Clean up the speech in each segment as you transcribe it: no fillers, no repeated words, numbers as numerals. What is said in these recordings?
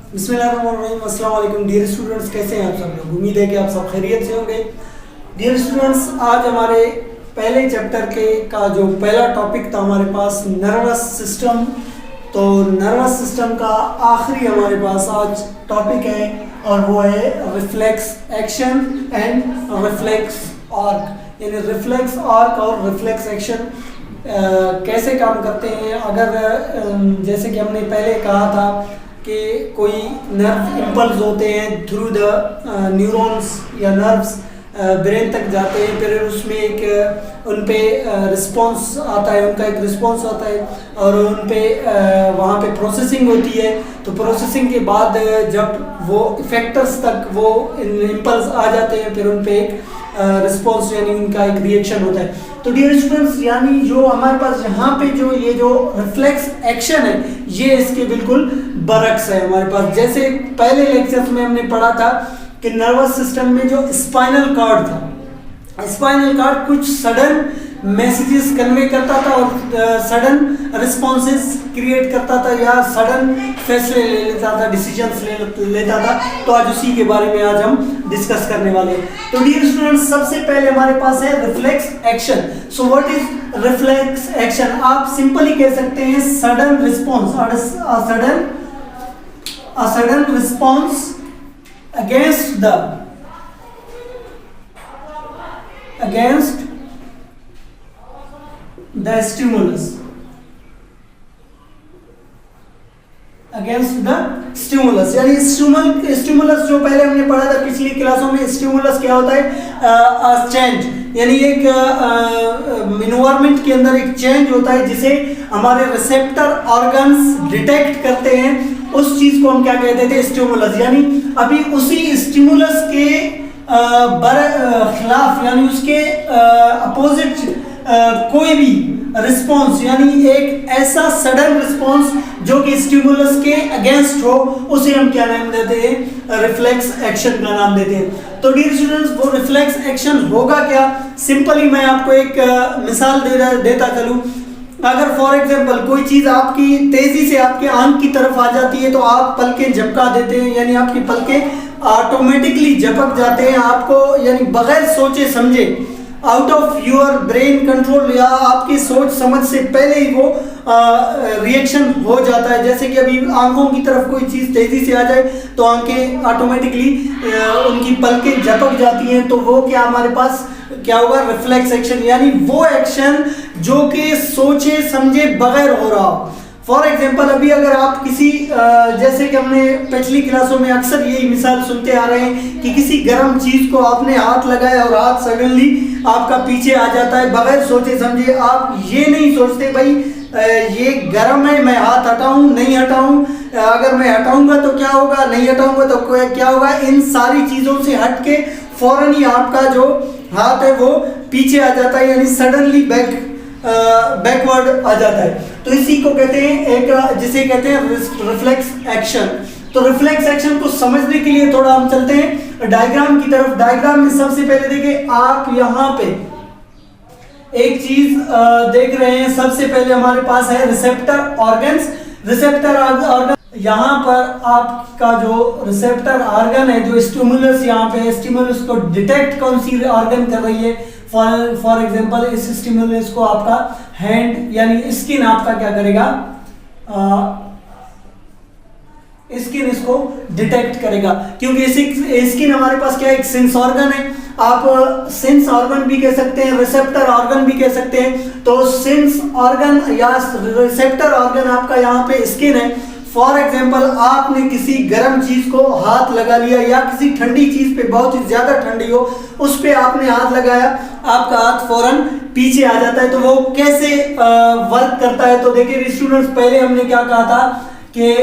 बिस्मिल्लाहिर्रहमानिर्रहीम। अस्सलाम वालेकुम डियर स्टूडेंट्स, कैसे हैं आप सब लोग। उम्मीद है कि आप सब खैरियत से होंगे। डियर स्टूडेंट्स, आज हमारे पहले चैप्टर का जो पहला टॉपिक था हमारे पास नर्वस सिस्टम। तो नर्वस सिस्टम का आखिरी हमारे पास आज टॉपिक है और वो है reflex action and reflex arc. यानी रिफ्लेक्स आर्क और रिफ्लेक्स एक्शन कैसे काम करते हैं। अगर जैसे कि हमने पहले कहा था कि कोई नर्व इम्पल्स होते हैं थ्रू द न्यूरॉन्स या नर्व्स ब्रेन तक जाते हैं, फिर उसमें एक उन पे रिस्पॉन्स आता है, उनका एक रिस्पॉन्स आता है और उन पे वहाँ पे प्रोसेसिंग होती है। तो प्रोसेसिंग के बाद जब वो इफेक्टर्स तक वो इम्पल्स आ जाते हैं, फिर उन पे एक रिस्पॉन्स यानी उनका एक रिएक्शन होता है। तो डियर स्टूडेंट्स, यानी जो हमारे पास यहाँ पे जो ये जो रिफ्लेक्स एक्शन है ये इसके बिल्कुल बरक्स है हमारे पास। जैसे पहले लेक्चर्स में हमने पढ़ा था कि नर्वस सिस्टम में जो स्पाइनल कॉर्ड था, स्पाइनल कॉर्ड कुछ सडन मैसेजेस कन्वे करता था और सडन रिस्पॉन्सेस क्रिएट करता था या सडन फैसले ले लेता था, डिसीजंस ले लेता था। तो आज उसी के बारे में आज हम डिस्कस करने वाले हैं। तो डियर स्टूडेंट्स, सबसे पहले हमारे पास है reflex action. So what is reflex action? आप सिंपली कह सकते हैं sudden response, sudden response against the stimulus, यानी स्टिमुलस जो पहले हमने पढ़ा था पिछली क्लासों में, स्टिमुलस क्या होता है? चेंज, यानी एक इन्वायरमेंट के अंदर एक चेंज होता है जिसे हमारे रिसेप्टर ऑर्गन्स डिटेक्ट करते हैं। उस चीज को हम क्या कहते थे? स्टिमुलस। यानी अभी उसी स्टिमुलस के खिलाफ यानी उसके अपोजिट कोई भी रिस्पॉन्स, यानी एक ऐसा सडन रिस्पॉन्स जो कि स्टिमुलस के अगेंस्ट हो, उसे हम क्या नाम देते हैं? रिफ्लेक्स एक्शन का नाम देते हैं। तो डियर स्टूडेंट्स, वो रिफ्लेक्स एक्शन होगा क्या? सिंपली मैं आपको एक मिसाल देता चलूं। अगर फॉर एग्जाम्पल कोई चीज आपकी तेजी से आपके आंख की तरफ आ जाती है तो आप पलकें झपका देते हैं, यानी आपकी पलकें ऑटोमेटिकली झपक जाते हैं आपको, यानी बगैर सोचे समझे, out of your brain control, या आपकी सोच समझ से पहले ही वो रिएक्शन हो जाता है। जैसे कि अभी आंखों की तरफ कोई चीज तेजी से आ जाए तो आंखें ऑटोमेटिकली उनकी पलकें झपक जाती हैं। तो वो क्या हमारे पास क्या होगा? रिफ्लेक्स एक्शन, यानी वो एक्शन जो कि सोचे समझे बगैर हो रहा हो। फॉर एग्जाम्पल अभी अगर आप किसी जैसे कि हमने पिछली क्लासों में अक्सर यही मिसाल सुनते आ रहे हैं कि किसी गर्म चीज को आपने हाथ लगाया और हाथ सडनली आपका पीछे आ जाता है बगैर सोचे समझे। आप ये नहीं सोचते भाई ये गर्म है, मैं हाथ हटाऊं नहीं हटाऊं, अगर मैं हटाऊंगा तो क्या होगा, नहीं हटाऊंगा तो क्या होगा। इन सारी चीजों से हट के फौरन ही आपका जो हाथ है वो पीछे आ जाता है, यानी सडनली बैकवर्ड आ जाता है। तो इसी को कहते हैं एक, जिसे कहते हैं रिफ्लेक्स एक्शन। तो रिफ्लेक्स एक्शन को समझने के लिए थोड़ा हम चलते हैं डायग्राम की तरफ। डायग्राम में सबसे पहले देखिए, आप यहाँ पे एक चीज देख रहे हैं। सबसे पहले हमारे पास है रिसेप्टर ऑर्गन्स। रिसेप्टर ऑर्गन, यहाँ पर आपका जो रिसेप्टर ऑर्गन है, जो स्टिमुलस यहाँ पे स्टिमुलस को डिटेक्ट कौन सी ऑर्गन कर रही है। फॉर एग्जांपल इस स्टिमुलस को आपका हैंड यानी स्किन आपका क्या करेगा? स्किन इसको डिटेक्ट करेगा, क्योंकि स्किन हमारे पास क्या है? एक सेंस ऑर्गन है। आप सेंस ऑर्गन भी कह सकते हैं, रिसेप्टर ऑर्गन भी कह सकते हैं। तो सेंस ऑर्गन या रिसेप्टर ऑर्गन आपका यहाँ पे स्किन है। फॉर एग्जाम्पल आपने किसी गर्म चीज को हाथ लगा लिया या किसी ठंडी चीज पे, बहुत ही ज्यादा ठंडी हो, उस पे आपने हाथ लगाया, आपका हाथ फौरन पीछे आ जाता है। तो वो कैसे वर्क करता है? तो देखिए स्टूडेंट्स, पहले हमने क्या कहा था कि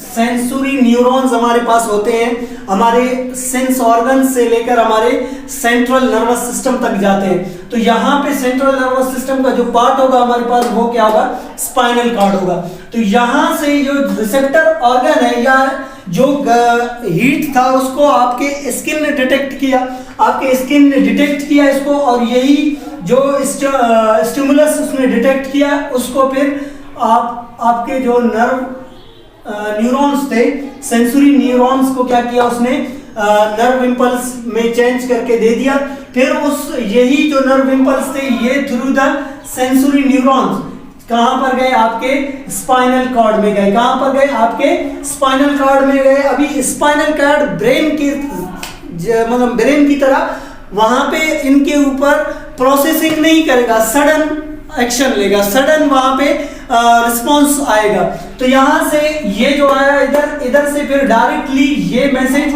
सेंसरी न्यूरॉन्स हमारे पास होते हैं, हमारे सेंस ऑर्गन से लेकर हमारे सेंट्रल नर्वस सिस्टम तक जाते हैं। तो यहाँ पे सेंट्रल नर्वस सिस्टम का जो पार्ट होगा हमारे पास वो क्या होगा? स्पाइनल कॉर्ड होगा। तो यहाँ से जो रिसेप्टर ऑर्गन है या जो हीट था उसको आपके स्किन ने डिटेक्ट किया, आपके स्किन ने डिटेक्ट किया इसको, और यही जो स्टिमुलस उसने डिटेक्ट किया उसको फिर आपके जो नर्व न्यूरॉन्स थे, सेंसरी न्यूरॉन्स को क्या किया उसने, नर्व इम्पल्स में चेंज करके दे दिया। फिर उस यही जो नर्व इम्पल्स थे ये थ्रू द सेंसरी न्यूरॉन्स कहां पर गए, आपके स्पाइनल कॉर्ड में गए। कहां पर गए, आपके स्पाइनल कॉर्ड में गए। अभी स्पाइनल कॉर्ड ब्रेन की मतलब ब्रेन की तरह वहां पे इनके ऊपर प्रोसेसिंग नहीं करेगा, सडन एक्शन लेगा, सडन वहां पे रिस्पॉन्स आएगा। तो यहां से ये जो आया इधर से फिर डायरेक्टली ये message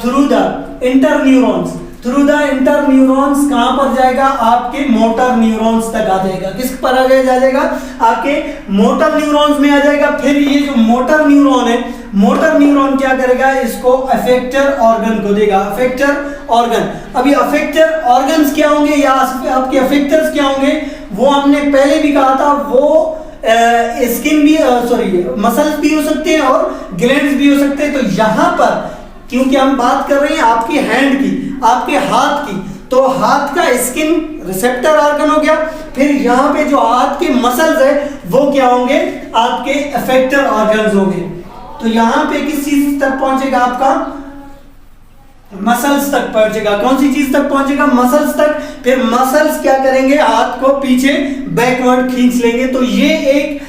through the inter neurons, through the inter neurons कहां पर जाएगा, आपके मोटर न्यूरॉन्स तक आ जाएगा। किस पर आ जाएगा, आपके मोटर न्यूरॉन्स में आ जाएगा। फिर ये जो मोटर न्यूरॉन है, मोटर न्यूरॉन क्या करेगा, इसको अफेक्टर ऑर्गन को देगा, अफेक्टर ऑर्गन। अभी अफेक्टर ऑर्गन्स क्या होंगे या आपके अफेक्टर्स क्या होंगे, वो हमने पहले भी कहा था, वो स्किन भी सॉरी मसल्स भी हो सकते हैं और ग्लैंड्स भी हो सकते हैं। तो यहां पर क्योंकि हम बात कर रहे हैं आपकी हैंड की, आपके हाथ की, तो हाथ का स्किन रिसेप्टर ऑर्गन हो गया। फिर यहाँ पे जो हाथ के मसल्स है वो क्या होंगे, आपके अफेक्टर ऑर्गन्स होंगे। तो यहाँ पे किस चीज तक पहुंचेगा, आपका मसल्स तक पहुंचेगा। कौन सी चीज तक पहुंचेगा, मसल्स तक। फिर मसल्स क्या करेंगे, हाथ को पीछे बैकवर्ड खींच लेंगे। तो ये एक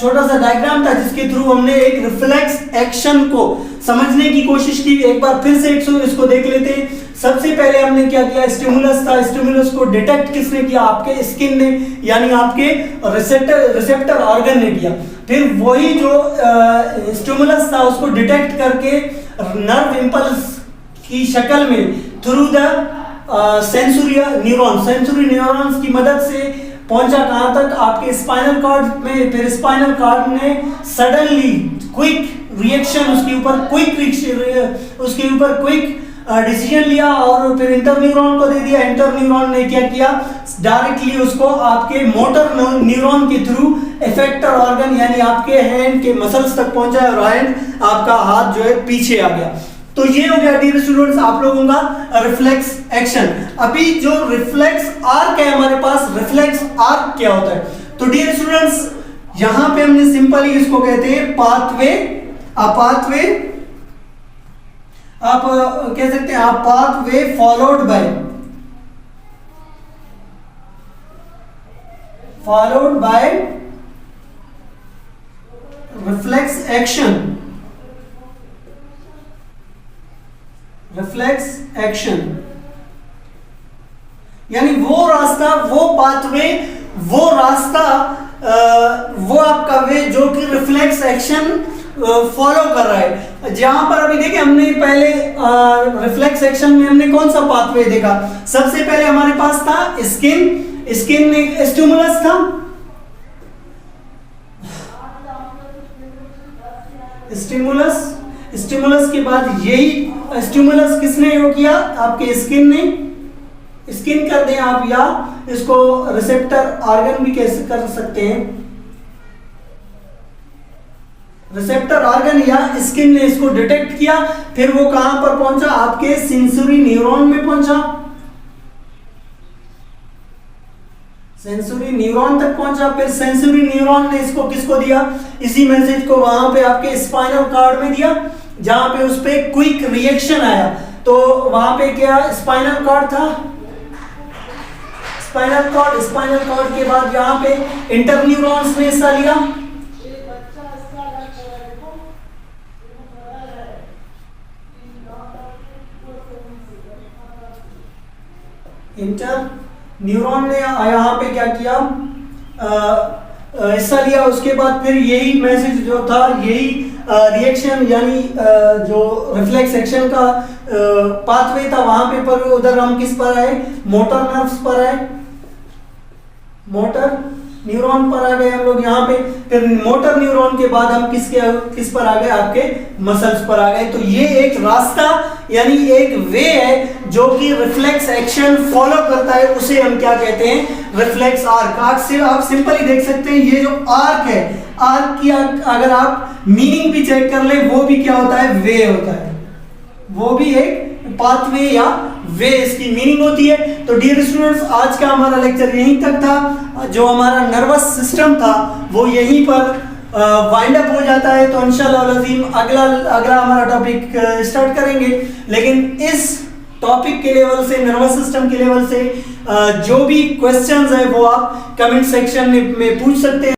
छोटा सा डायग्राम था जिसके थ्रू हमने एक रिफ्लेक्स एक्शन को समझने की कोशिश की। एक बार फिर से इसको देख लेते हैं। सबसे पहले हमने क्या किया, स्टिमुलस था, स्टिमुलस को डिटेक्ट किसने किया, आपके स्किन ने, यानी आपके रिसेप्टर ऑर्गन ने किया। फिर वही जो स्टिमुलस था उसको डिटेक्ट करके नर्व इंपल्स की शक्ल में थ्रू द सेंसरी न्यूरॉन्स की मदद से पहुंचा कहां तक, आपके स्पाइनल कॉर्ड में। फिर स्पाइनल कॉर्ड ने सडनली क्विक रिएक्शन उसके ऊपर क्विक डिसीजन लिया और फिर इंटरन्यूरॉन को दे दिया। इंटरन्यूरॉन ने क्या किया, डायरेक्टली उसको आपके मोटर न्यूरॉन के थ्रू इफेक्टर ऑर्गन यानी आपके हैंड के मसल्स तक पहुंचा और हैंड आपका हाथ जो है पीछे आ गया। तो ये हो गया डियर स्टूडेंट्स आप लोगों का रिफ्लेक्स एक्शन। अभी जो रिफ्लेक्स आर्क है हमारे पास, रिफ्लेक्स आर्क क्या होता है, तो डियर स्टूडेंट्स यहां पे हमने सिंपली इसको कहते हैं पाथवे। पाथवे आप कह सकते हैं, आप pathway followed by reflex action. Reflex action यानी वो रास्ता, वो पाथवे, वो रास्ता, वो आपका वे जो कि रिफ्लेक्स एक्शन फॉलो कर रहा है। जहां पर अभी देखिए हमने पहले रिफ्लेक्स एक्शन में हमने कौन सा पाथवे देखा, सबसे पहले हमारे पास था स्किन में स्टिमुलस था, स्टिमुलस के बाद यही स्टिमुलस किसने वो किया, आपके स्किन ने। स्किन कर दें आप या इसको रिसेप्टर ऑर्गन भी कैसे कर सकते हैं, रिसेप्टर ऑर्गन या स्किन ने इसको डिटेक्ट किया। फिर वो कहां पर पहुंचा, आपके सेंसरी न्यूरॉन में पहुंचा, सेंसरी न्यूरॉन तक पहुंचा। फिर सेंसरी न्यूरॉन ने इसको किसको दिया, इसी मैसेज को वहां पे आपके स्पाइनल कॉर्ड में दिया, जहां पे उस पे क्विक रिएक्शन आया। तो वहां पे क्या स्पाइनल कॉर्ड था, स्पाइनल कॉर्ड के बाद यहाँ पे इंटरन्यूरॉन्स ने हिस्सा लिया। इंटरन्यूरॉन ने यहाँ पे क्या किया, हिस्सा लिया। उसके बाद फिर यही मैसेज जो था, यही रिएक्शन यानी जो रिफ्लेक्स एक्शन का पाथवे था वहां पे, पर उधर हम किस पर आए, मोटर नर्व्स पर आए, मोटर न्यूरॉन पर आ गए हम लोग यहाँ पे। फिर मोटर न्यूरॉन के बाद हम किस पर आ गए, आपके मसल्स पर आ गए। तो ये एक रास्ता यानी एक वे है जो कि रिफ्लेक्स एक्शन फॉलो करता है, उसे हम क्या कहते हैं, रिफ्लेक्स आर्क। आर्क से आप सिंपली देख सकते हैं, ये जो आर्क है, आर्क की अगर आप मीनिंग भी चेक कर ले, वो भी क्या होता है, वे होता है, वो भी एक पाथवे या वे इसकी मीनिंग होती है। तो डियर स्टूडेंट्स आज का हमारा लेक्चर यहीं तक था। जो हमारा नर्वस सिस्टम था वो यहीं पर वाइंड अप हो जाता है तो इंशाल्लाह अज़ीम अगला हमारा टॉपिक स्टार्ट करेंगे। लेकिन इस टॉपिक के लेवल से, नर्वस सिस्टम के लेवल से जो भी क्वेश्चंस है वो आप कमेंट सेक्शन में पूछ सकते हैं।